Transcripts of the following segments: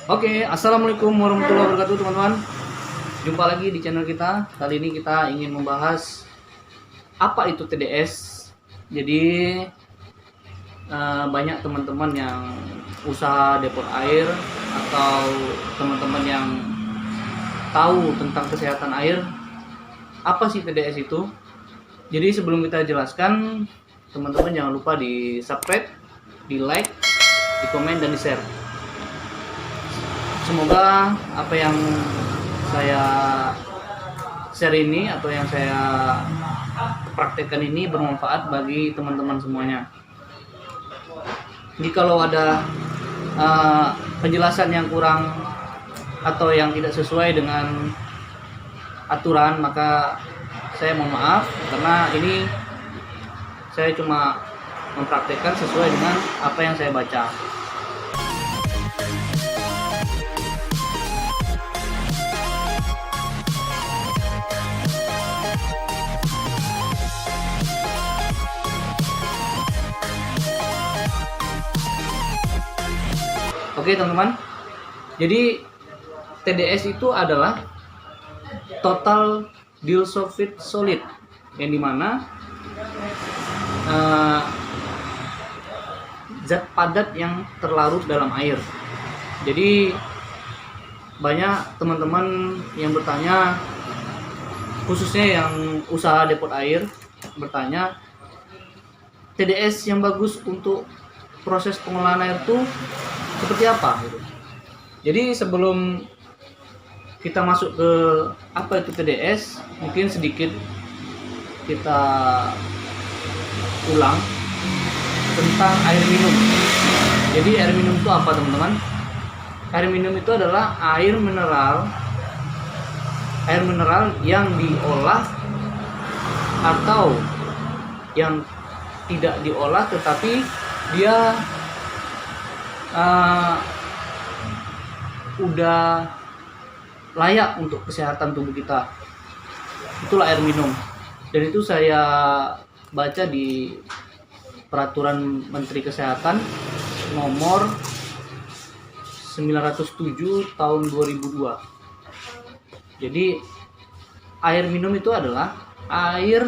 Oke, assalamualaikum warahmatullahi wabarakatuh teman-teman. Jumpa lagi di channel kita. Kali ini kita ingin membahas apa itu TDS. Jadi banyak teman-teman yang usaha depot air atau teman-teman yang tahu tentang kesehatan air. Apa sih TDS itu? Jadi sebelum kita jelaskan, teman-teman jangan lupa di subscribe, di like, di komen, dan di share. Semoga apa yang saya share ini atau yang saya praktekkan ini bermanfaat bagi teman-teman semuanya. Jikalau ada penjelasan yang kurang atau yang tidak sesuai dengan aturan, maka saya mohon maaf, karena ini saya cuma mempraktekkan sesuai dengan apa yang saya baca. Oke teman-teman, jadi TDS itu adalah total disulfide solid, yang dimana zat padat yang terlarut dalam air. Jadi banyak teman-teman yang bertanya, khususnya yang usaha depot air, bertanya TDS yang bagus untuk proses pengolahan air itu seperti apa gitu. Jadi sebelum kita masuk ke apa itu TDS, mungkin sedikit kita ulang tentang air minum. Jadi air minum itu apa teman-teman? Air minum itu adalah air mineral yang diolah atau yang tidak diolah tetapi dia udah layak untuk kesehatan tubuh kita. Itulah air minum. Dan itu saya baca di Peraturan Menteri Kesehatan nomor 907 tahun 2002. Jadi air minum itu adalah air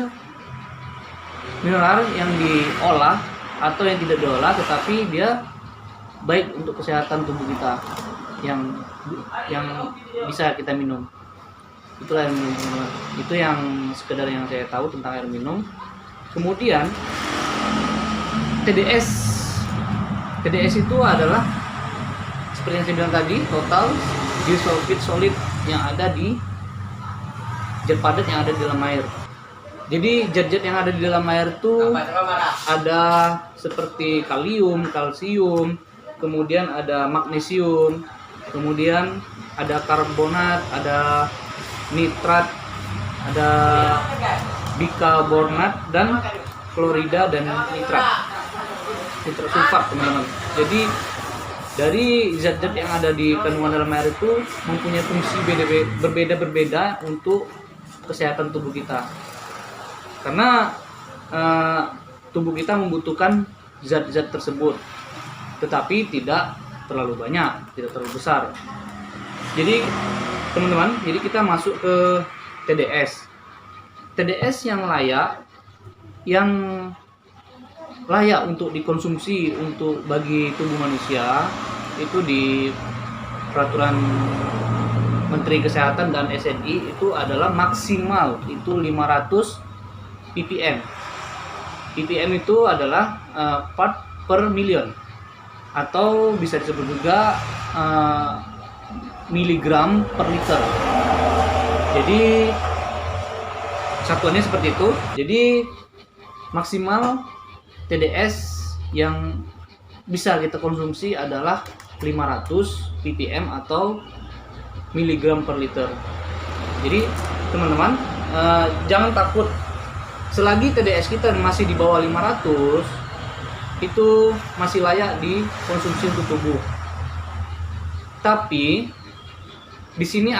mineral yang diolah atau yang tidak diolah tetapi dia baik untuk kesehatan tubuh kita, yang bisa kita minum. Itulah air minum. Itu yang sekedar yang saya tahu tentang air minum. Kemudian TDS itu adalah seperti yang saya bilang tadi, total disulfide solid yang ada di zat padat yang ada di dalam air. Jadi zat-zat yang ada di dalam air itu ada seperti kalium, kalsium, kemudian ada magnesium, kemudian ada karbonat, ada nitrat, ada bikarbonat, dan klorida dan nitrat sulfat teman-teman. Jadi dari zat-zat yang ada di kandungan dalam air itu mempunyai fungsi berbeda-beda untuk kesehatan tubuh kita. Karena tubuh kita membutuhkan zat-zat tersebut, tetapi tidak terlalu banyak, tidak terlalu besar. Jadi teman-teman, jadi kita masuk ke TDS. TDS yang layak untuk dikonsumsi untuk bagi tubuh manusia itu di Peraturan Menteri Kesehatan dan SNI itu adalah maksimal itu 500 ppm. ppm itu adalah part per million, atau bisa disebut juga miligram per liter. Jadi satuannya seperti itu. Jadi maksimal TDS yang bisa kita konsumsi adalah 500 ppm atau miligram per liter. Jadi teman-teman jangan takut, selagi TDS kita masih di bawah 500, itu masih layak dikonsumsi untuk tubuh. Tapi di sini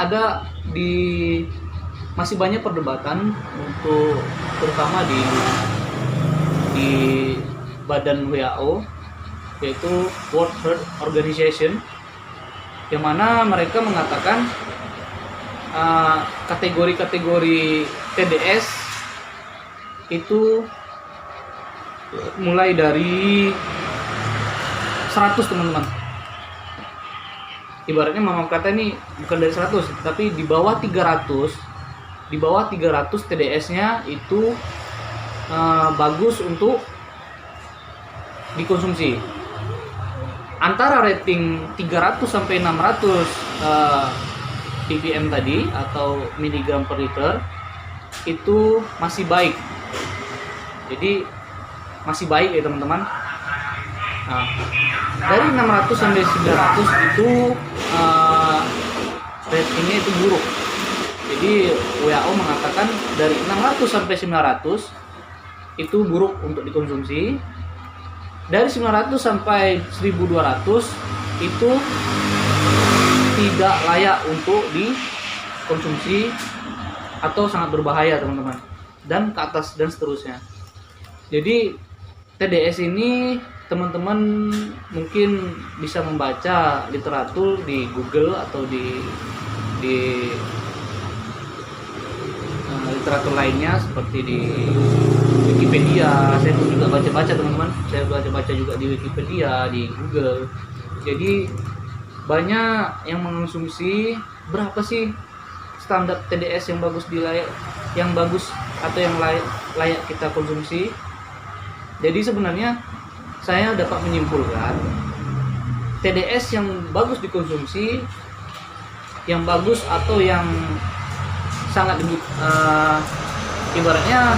masih banyak perdebatan untuk, terutama di badan WHO, yaitu World Health Organization. yang mana mereka mengatakan kategori-kategori TDS itu mulai dari 100 teman-teman. Ibaratnya mama kata ini bukan dari 100 tapi di bawah 300 TDS-nya itu bagus untuk dikonsumsi. Antara rating 300 sampai 600 ppm tadi atau miligram per liter itu masih baik. Jadi masih baik ya teman-teman. Nah, dari 600 sampai 900 itu ratingnya itu buruk. Jadi WHO mengatakan dari 600 sampai 900 itu buruk untuk dikonsumsi. Dari 900 sampai 1200 itu tidak layak untuk dikonsumsi atau sangat berbahaya teman-teman, dan ke atas dan seterusnya. Jadi TDS ini teman-teman mungkin bisa membaca literatur di Google atau di literatur lainnya seperti di Wikipedia. Saya pun juga baca-baca teman-teman, saya baca-baca juga di Wikipedia, di Google. Jadi banyak yang mengonsumsi. Berapa sih standar TDS yang bagus yang bagus atau yang layak kita konsumsi? Jadi sebenarnya saya dapat menyimpulkan TDS yang bagus dikonsumsi, yang bagus atau yang sangat ibaratnya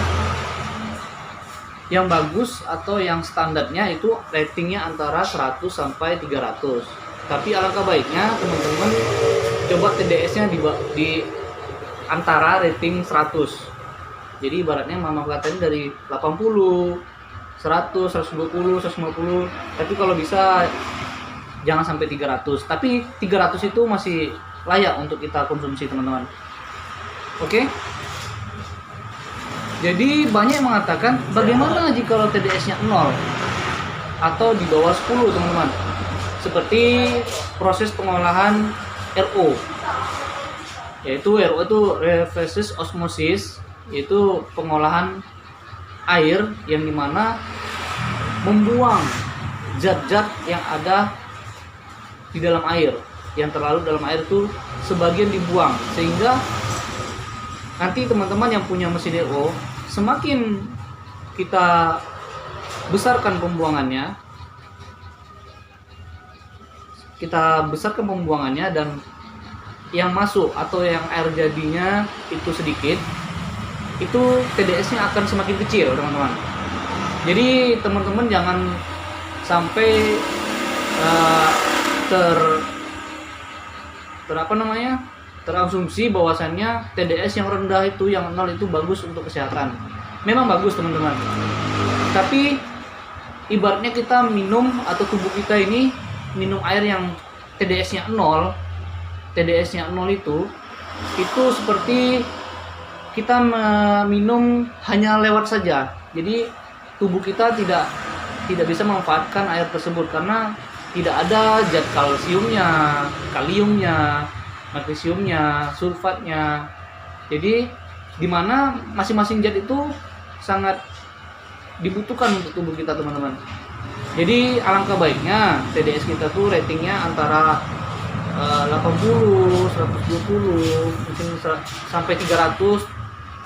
yang bagus atau yang standarnya itu ratingnya antara 100 sampai 300. Tapi alangkah baiknya teman-teman coba TDS-nya di antara rating 100. Jadi ibaratnya mama katanya dari 80, 100, 120, 150. Tapi kalau bisa jangan sampai 300. Tapi 300 itu masih layak untuk kita konsumsi teman-teman. Oke? Jadi banyak yang mengatakan bagaimana jika TDS-nya 0 atau di bawah 10 teman-teman. Seperti proses pengolahan RO, yaitu RO itu reverse osmosis, yaitu pengolahan air yang dimana membuang zat-zat yang ada di dalam air, yang terlalu dalam air itu sebagian dibuang, sehingga nanti teman-teman yang punya mesin RO semakin kita besarkan pembuangannya, dan yang masuk atau yang air jadinya itu sedikit, itu TDS-nya akan semakin kecil teman-teman. Jadi teman-teman jangan sampai terasumsi bahwasannya TDS yang rendah itu, yang 0 itu bagus untuk kesehatan. Memang bagus teman-teman, tapi ibaratnya kita minum atau tubuh kita ini minum air yang TDS-nya 0 itu seperti kita minum hanya lewat saja. Jadi tubuh kita tidak bisa memanfaatkan air tersebut karena tidak ada zat kalsiumnya, kaliumnya, magnesiumnya, sulfatnya. Jadi di mana masing-masing zat itu sangat dibutuhkan untuk tubuh kita teman-teman. Jadi alangkah baiknya TDS kita tuh ratingnya antara 80, 120, mungkin sampai 300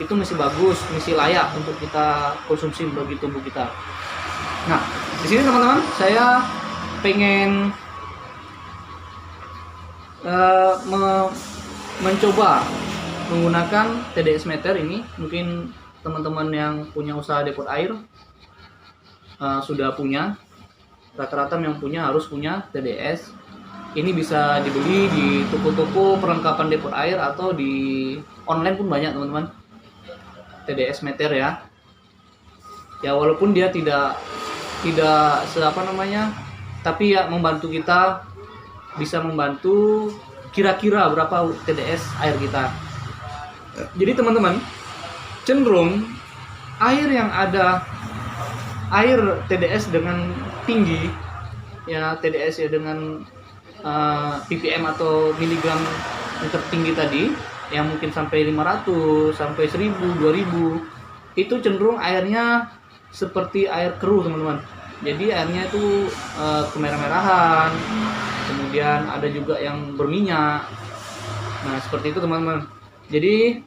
itu masih bagus, masih layak untuk kita konsumsi bagi tubuh kita. Nah, di sini teman-teman saya pengen mencoba menggunakan TDS meter ini. Mungkin teman-teman yang punya usaha depot air sudah punya. Rata-rata yang punya harus punya TDS. Ini bisa dibeli di toko-toko perlengkapan depot air atau di online pun banyak teman-teman. TDS meter ya. Ya walaupun dia tidak tapi ya membantu kita, bisa membantu kira-kira berapa TDS air kita. Jadi teman-teman, cenderung air TDS dengan tinggi, ya TDS ya dengan ppm atau miligram yang tertinggi tadi, yang mungkin sampai 500, sampai 1000, 2000, itu cenderung airnya seperti air keruh teman-teman. Jadi airnya itu kemerah-merahan, kemudian ada juga yang berminyak. Nah seperti itu teman-teman. Jadi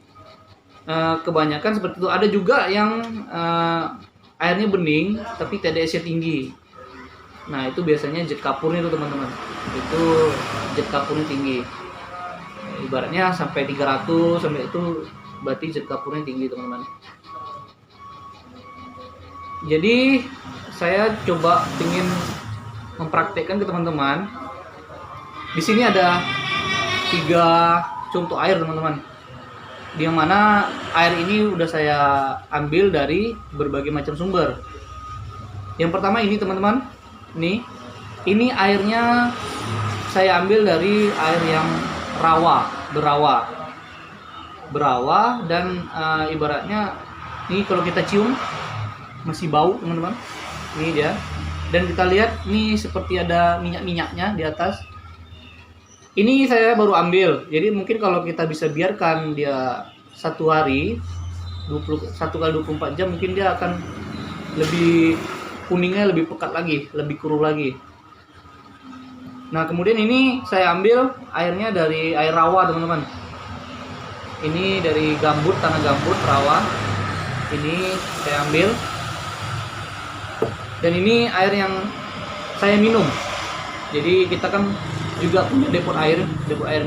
kebanyakan seperti itu. Ada juga yang airnya bening tapi TDS-nya tinggi. Nah itu biasanya jet kapurnya itu teman-teman. Itu jet kapurnya tinggi. Ibaratnya sampai 300 sampai itu berarti jet kapurnya tinggi teman-teman. Jadi saya coba ingin mempraktekkan ke teman-teman. Di sini ada 3 contoh air teman-teman, di mana air ini udah saya ambil dari berbagai macam sumber. Yang pertama ini teman-teman, ini airnya saya ambil dari air yang berawa dan ibaratnya ini kalau kita cium masih bau teman-teman. Ini dia, dan kita lihat nih seperti ada minyak-minyaknya di atas. Ini saya baru ambil, jadi mungkin kalau kita bisa biarkan dia 1 hari 1 kali 24 jam, mungkin dia akan lebih kuningnya lebih pekat lagi, lebih keruh lagi. Nah kemudian ini saya ambil airnya dari air rawa teman-teman. Ini dari gambut, tanah gambut rawa. Ini saya ambil, dan ini air yang saya minum. Jadi kita kan juga punya depot air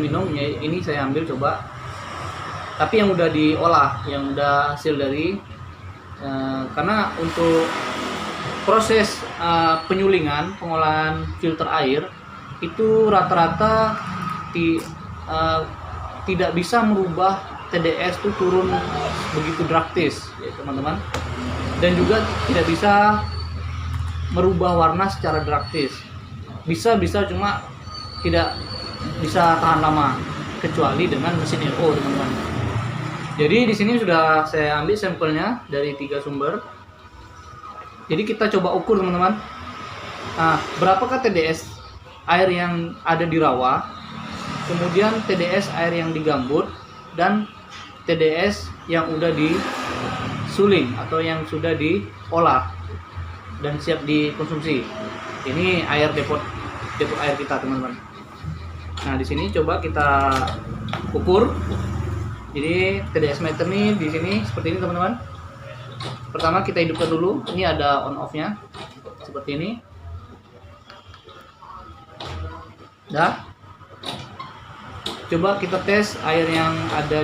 minum. Ini saya ambil coba, tapi yang udah diolah, yang udah hasil dari karena untuk proses penyulingan, pengolahan filter air itu rata-rata tidak bisa merubah TDS itu turun begitu drastis ya teman-teman, dan juga tidak bisa merubah warna secara drastis. Bisa cuma tidak bisa tahan lama kecuali dengan mesin RO teman-teman. Jadi di sini sudah saya ambil sampelnya dari 3 sumber. Jadi kita coba ukur teman-teman. Nah, berapakah TDS air yang ada di rawa, kemudian TDS air yang di gambut, dan TDS yang udah disuling atau yang sudah diolah dan siap dikonsumsi. Ini air depot air kita teman-teman. Nah di sini coba kita ukur. Jadi TDS meter nih di sini seperti ini teman-teman. Pertama kita hidupkan dulu. Ini ada on off-nya seperti ini. Dah. Coba kita tes air yang ada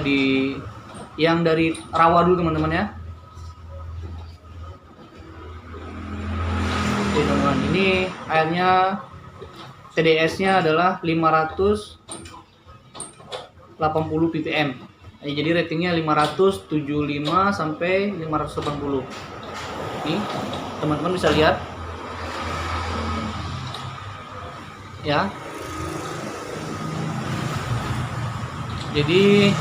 yang dari rawa dulu teman-teman ya. Oke teman-teman, ini airnya TDS-nya adalah 580 ppm. Jadi ratingnya 575 sampai 580. Nih, teman-teman bisa lihat. Ya. Jadi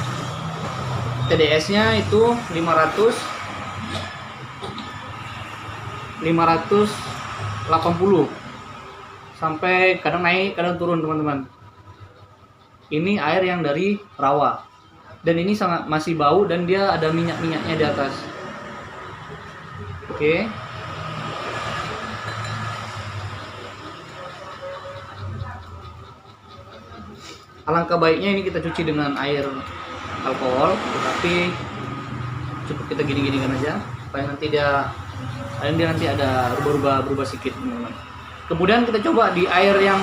TDS-nya itu 580 sampai kadang naik kadang turun teman-teman. Ini air yang dari rawa, dan ini sangat masih bau dan dia ada minyak-minyaknya di atas. Oke. Alangkah baiknya ini kita cuci dengan air alkohol, tetapi cukup kita gini-ginikan aja supaya nanti dia nanti ada berubah sedikit teman-teman. Kemudian kita coba di air yang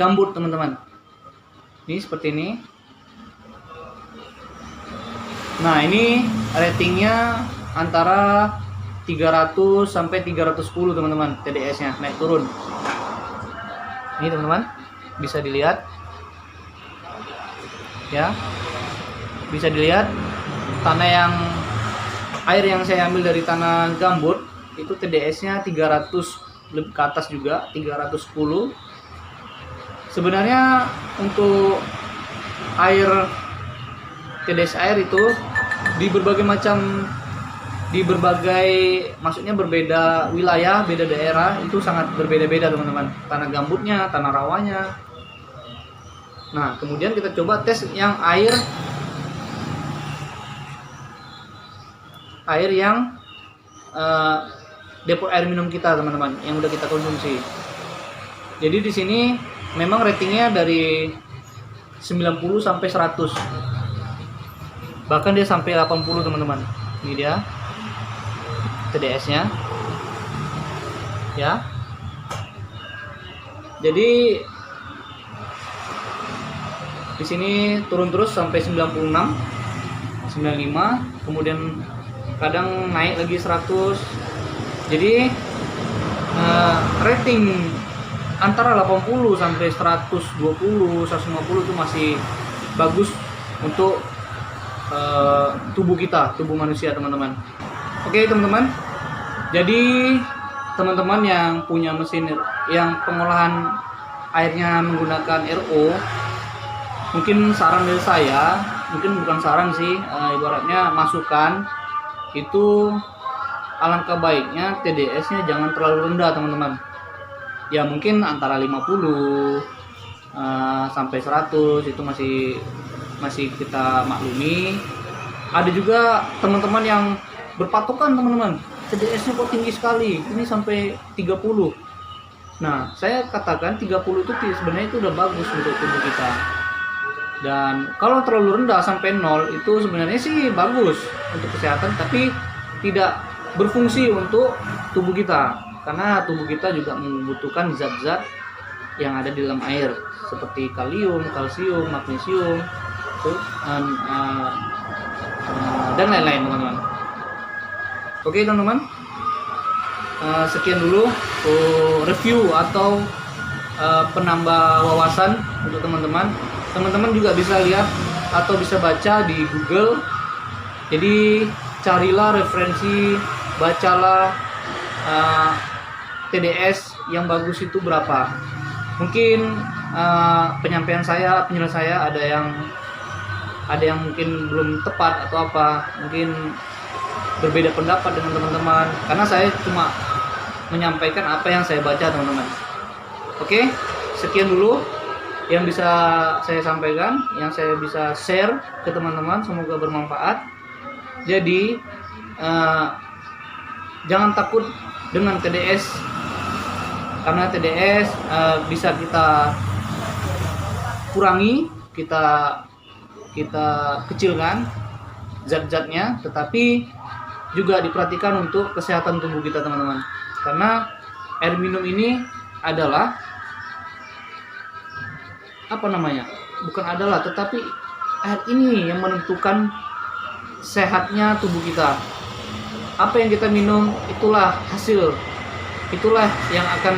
gambut teman-teman. Ini seperti ini. Nah ini ratingnya antara 300 sampai 310 teman-teman, TDS-nya naik turun. Ini teman-teman bisa dilihat ya, bisa dilihat air yang saya ambil dari tanah gambut itu TDS-nya 300 lebih ke atas juga, 310. Sebenarnya untuk air TDS air itu di berbagai maksudnya berbeda wilayah, beda daerah itu sangat berbeda-beda teman-teman. Tanah gambutnya, tanah rawanya Nah, kemudian kita coba tes yang air yang depo air minum kita, teman-teman, yang udah kita konsumsi. Jadi di sini memang ratingnya dari 90 sampai 100. Bahkan dia sampai 80, teman-teman. Ini dia TDS-nya. Ya. Jadi di sini turun terus sampai 96, 95, kemudian kadang naik lagi 100. Jadi rating antara 80 sampai 120, 150 itu masih bagus untuk tubuh kita, tubuh manusia, teman-teman. Oke, teman-teman. Jadi teman-teman yang punya mesin yang pengolahan airnya menggunakan RO, mungkin saran dari saya, mungkin bukan saran sih, ibaratnya masukan, itu alangkah baiknya TDS-nya jangan terlalu rendah, teman-teman. Ya mungkin antara 50 sampai 100 itu masih kita maklumi. Ada juga teman-teman yang berpatokan, teman-teman, TDS-nya kok tinggi sekali, ini sampai 30. Nah, saya katakan 30 itu sebenarnya itu udah bagus untuk tubuh kita. Dan kalau terlalu rendah sampai 0 itu sebenarnya sih bagus untuk kesehatan, tapi tidak berfungsi untuk tubuh kita, karena tubuh kita juga membutuhkan zat-zat yang ada di dalam air seperti kalium, kalsium, magnesium, dan lain-lain, teman-teman. Oke, teman-teman, sekian dulu review atau penambah wawasan untuk teman-teman. Teman-teman juga bisa lihat atau bisa baca di Google. Jadi carilah referensi, bacalah TDS yang bagus itu berapa. Mungkin penyampaian saya, penjelasan saya ada yang mungkin belum tepat atau apa, mungkin berbeda pendapat dengan teman-teman, karena saya cuma menyampaikan apa yang saya baca, teman-teman. Oke, sekian dulu yang bisa saya sampaikan, yang saya bisa share ke teman-teman, semoga bermanfaat. Jadi jangan takut dengan TDS, karena TDS bisa kita kurangi, kita kecilkan zat-zatnya, tetapi juga diperhatikan untuk kesehatan tubuh kita, teman-teman. Karena air minum ini adalah tetapi air ini yang menentukan sehatnya tubuh kita. Apa yang kita minum, itulah hasil, itulah yang akan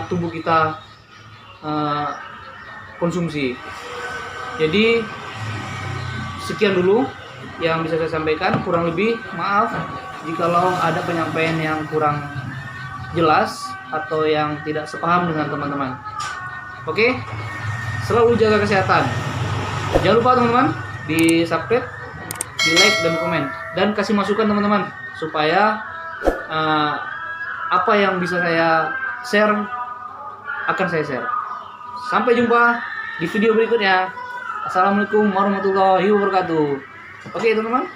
tubuh kita konsumsi. Jadi sekian dulu yang bisa saya sampaikan, kurang lebih maaf jikalau ada penyampaian yang kurang jelas atau yang tidak sepaham dengan teman-teman. Oke, selalu jaga kesehatan. Jangan lupa, teman-teman, di subscribe, di like dan komen, dan kasih masukan, teman-teman, supaya apa yang bisa saya share akan saya share. Sampai jumpa di video berikutnya. Assalamualaikum warahmatullahi wabarakatuh. Oke, teman-teman.